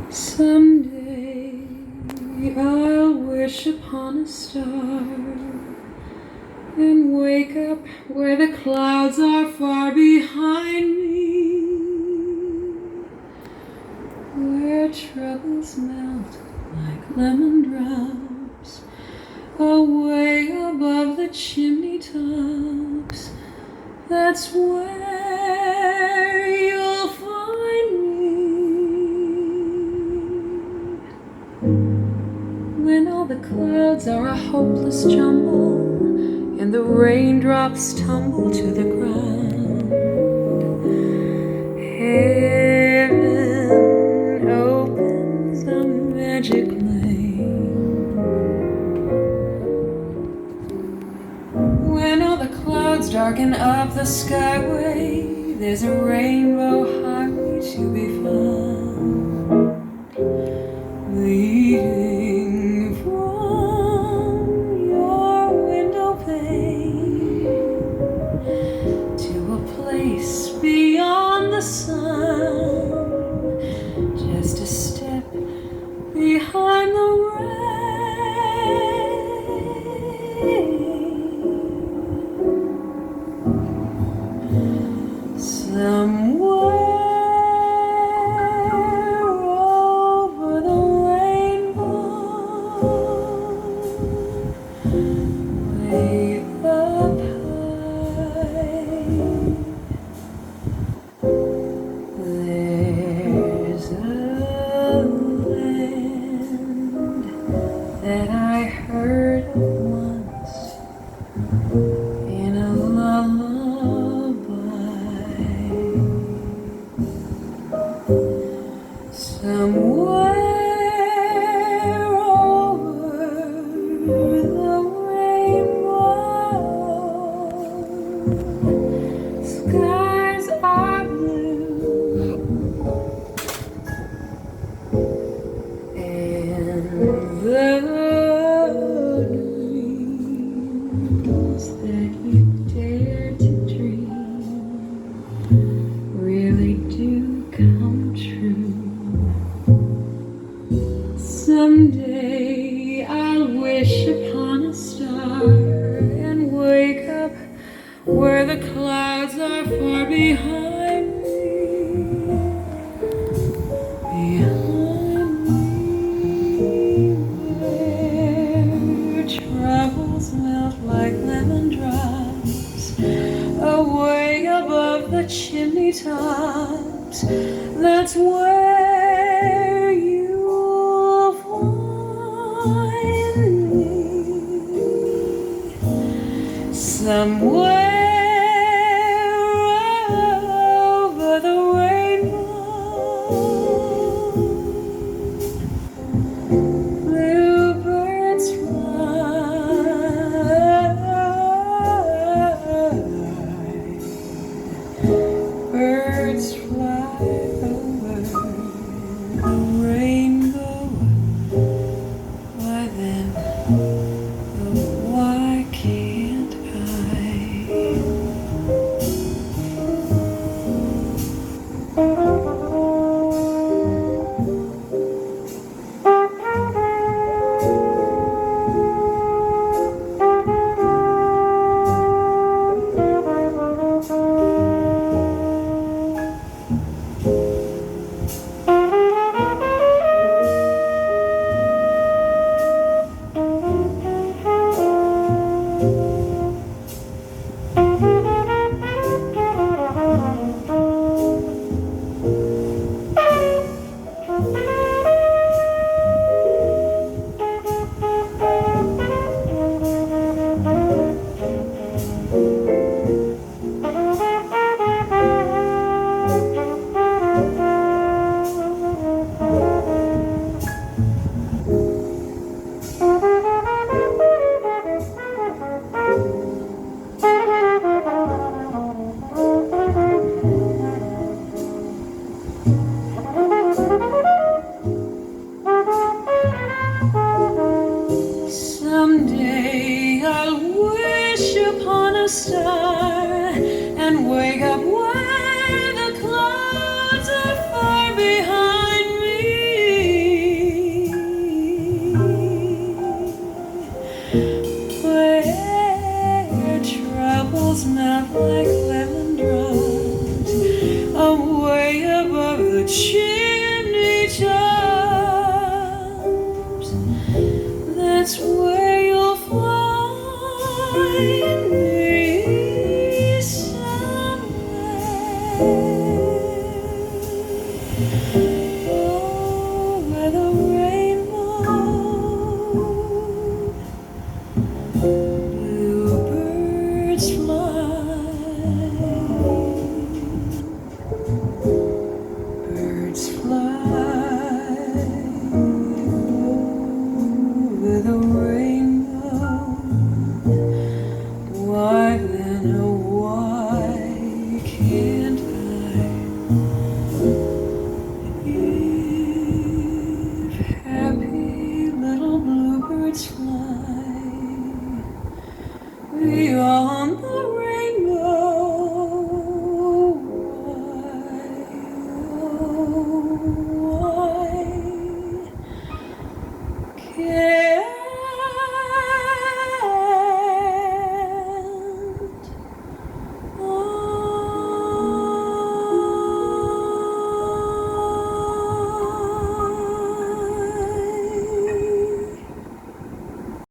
Someday I'll wish upon a star and wake up where the clouds are far behind me, where troubles melt like lemon drops away above the chimney tops. That's where you'll find me, when all the clouds are a hopeless jumble and the raindrops tumble to the ground. Heaven opens a magic lane, when all the clouds darken up the skyway. There's a rainbow highway to be found, leading from your window pane to a place beyond the sun, just a step behind the rain. Somewhere over the rainbow, way up high, there's a land that I heard of once in a lullaby. Somewhere over the rainbow, skies are blue and the dreams that you dare to dream really do come true. Someday I'll wish upon a star and wake up where the clouds are far behind me, where troubles melt like lemon drops away above the chimney tops. That's where you'll find me, somewhere over the rainbow, again.